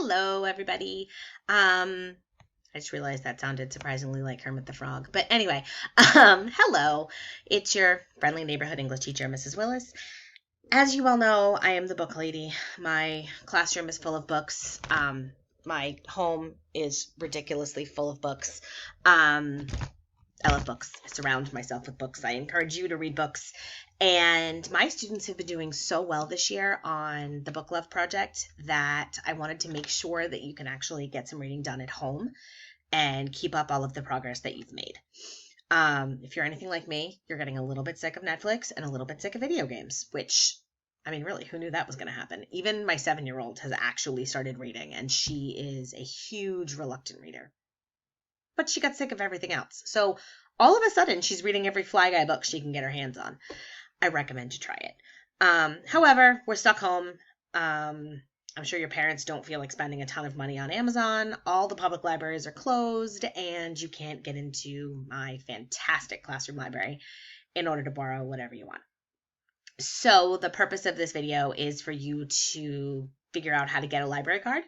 Hello, everybody. I just realized that sounded surprisingly like Kermit the Frog. But anyway, hello. It's your friendly neighborhood English teacher, Mrs. Willis. As you all know, I am the book lady. My classroom is full of books. My home is ridiculously full of books. I love books. I surround myself with books. I encourage you to read books. And my students have been doing so well this year on the Book Love Project that I wanted to make sure that you can actually get some reading done at home and keep up all of the progress that you've made. If you're anything like me, you're getting a little bit sick of Netflix and a little bit sick of video games, which, I mean, really, who knew that was going to happen? Even my 7-year-old has actually started reading, and she is a huge reluctant reader. But she got sick of everything else. So all of a sudden, she's reading every Fly Guy book she can get her hands on. I recommend you try it. However, we're stuck home. I'm sure your parents don't feel like spending a ton of money on Amazon. All the public libraries are closed, and you can't get into my fantastic classroom library in order to borrow whatever you want. So the purpose of this video is for you to figure out how to get a library card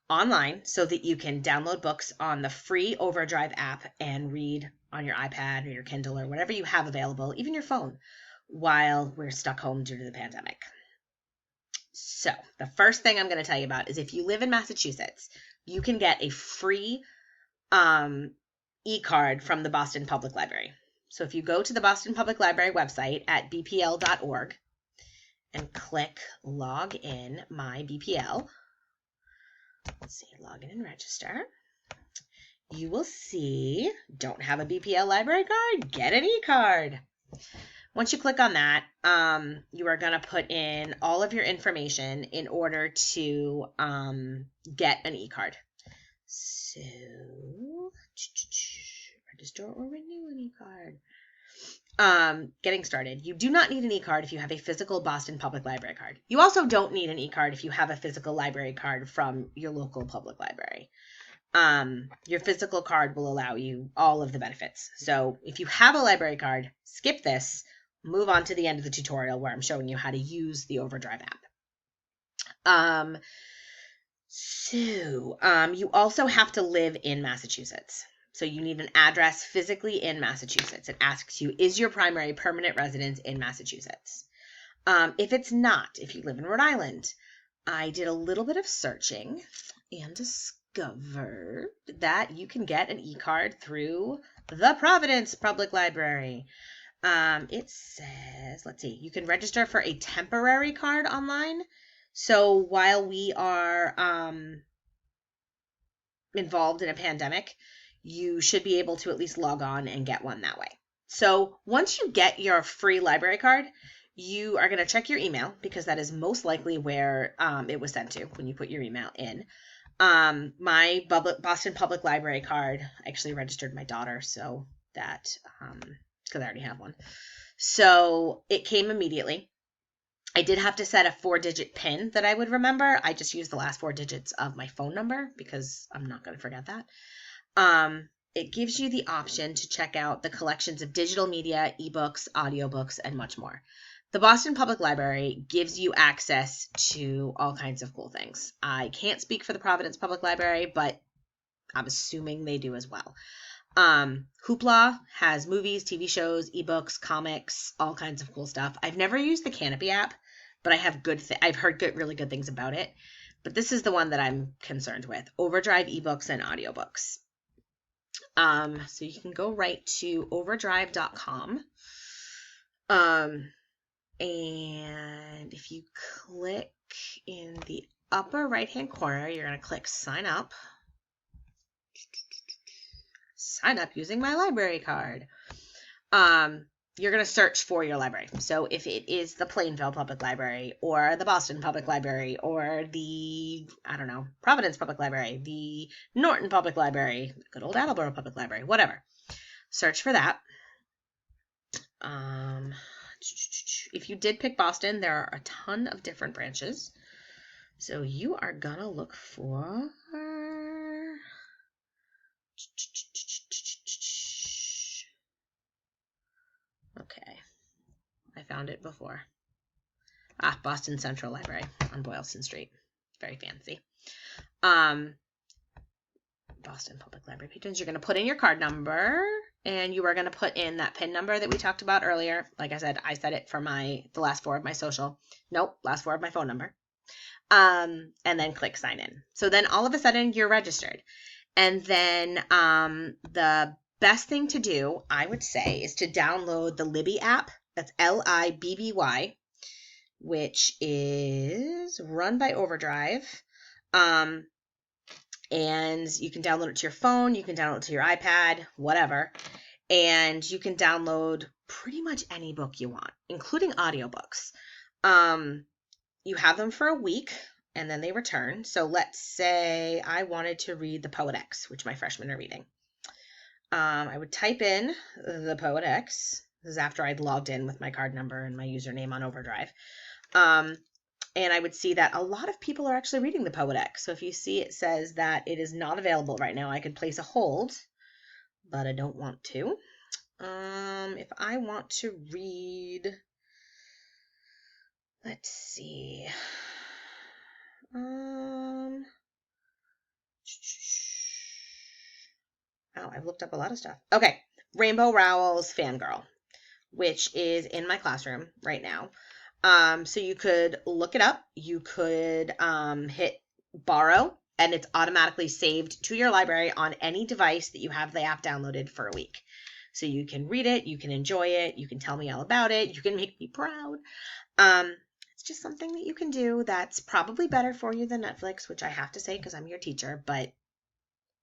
online so that you can download books on the free Overdrive app and read on your iPad or your Kindle or whatever you have available, even your phone, while we're stuck home due to the pandemic. So the first thing I'm going to tell you about is if you live in Massachusetts, you can get a free e-card from the Boston Public Library. So if you go to the Boston Public Library website at bpl.org and click log in my BPL, let's see, log in and register. You will see, don't have a BPL library card? Get an e-card. Once you click on that, you are going to put in all of your information in order to get an e-card. So, register or renew an e-card. Getting started. You do not need an e-card if you have a physical Boston Public Library card. You also don't need an e-card if you have a physical library card from your local public library. Your physical card will allow you all of the benefits. So if you have a library card, skip this, move on to the end of the tutorial where I'm showing you how to use the Overdrive app. You also have to live in Massachusetts. So you need an address physically in Massachusetts. It asks you, is your primary permanent residence in Massachusetts? If it's not, if you live in Rhode Island, I did a little bit of searching and discovered that you can get an e-card through the Providence Public Library. It says, let's see, you can register for a temporary card online. So while we are involved in a pandemic, you should be able to at least log on and get one that way. So once you get your free library card, you are going to check your email because that is most likely where it was sent to when you put your email in. My Boston Public Library card, I actually registered my daughter, so that, because I already have one. So it came immediately. I did have to set a 4-digit PIN that I would remember. I just used the last 4 digits of my phone number because I'm not going to forget that. It gives you the option to check out the collections of digital media, ebooks, audiobooks, and much more. The Boston Public Library gives you access to all kinds of cool things. I can't speak for the Providence Public Library, but I'm assuming they do as well. Hoopla has movies, TV shows, ebooks, comics, all kinds of cool stuff. I've never used the Canopy app, but I have I've heard really good things about it. But this is the one that I'm concerned with: Overdrive ebooks and audiobooks. So you can go right to overdrive.com. And if you click in the upper right-hand corner, you're going to click sign up. Sign up using my library card. You're going to search for your library. So if it is the Plainville Public Library or the Boston Public Library or the, Providence Public Library, the Norton Public Library, good old Attleboro Public Library, whatever. Search for that. If you did pick Boston, there are a ton of different branches. So you are going to look for... Okay, I found it before. Boston Central Library on Boylston Street. Very fancy. Boston Public Library patrons, you're going to put in your card number, and you are going to put in that PIN number that we talked about earlier. Like I said it for the last 4 of my social. Nope, last 4 of my phone number. And then click sign in. So then all of a sudden you're registered. And then the best thing to do, I would say, is to download the Libby app. That's Libby, which is run by Overdrive. And you can download it to your phone, you can download it to your iPad, whatever. And you can download pretty much any book you want, including audiobooks. You have them for a week, and then they return. So let's say I wanted to read The Poet X, which my freshmen are reading. I would type in The Poet X. This is after I'd logged in with my card number and my username on Overdrive. And I would see that a lot of people are actually reading The Poet X. So if you see it says that it is not available right now, I could place a hold, but I don't want to. If I want to read, let's see. Oh, I've looked up a lot of stuff. Okay, Rainbow Rowell's Fangirl, which is in my classroom right now. So you could look it up. You could hit borrow, and it's automatically saved to your library on any device that you have the app downloaded for a week. So you can read it, you can enjoy it, you can tell me all about it, you can make me proud. It's just something that you can do that's probably better for you than Netflix, which I have to say because I'm your teacher, but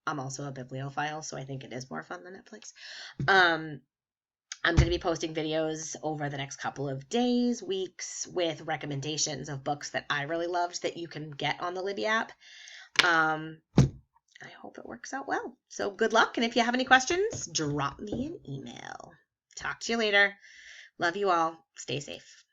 I'm also a bibliophile, so I think it is more fun than Netflix. I'm going to be posting videos over the next couple of days, weeks, with recommendations of books that I really loved that you can get on the Libby app. I hope it works out well. So good luck, and if you have any questions, drop me an email. Talk to you later. Love you all. Stay safe.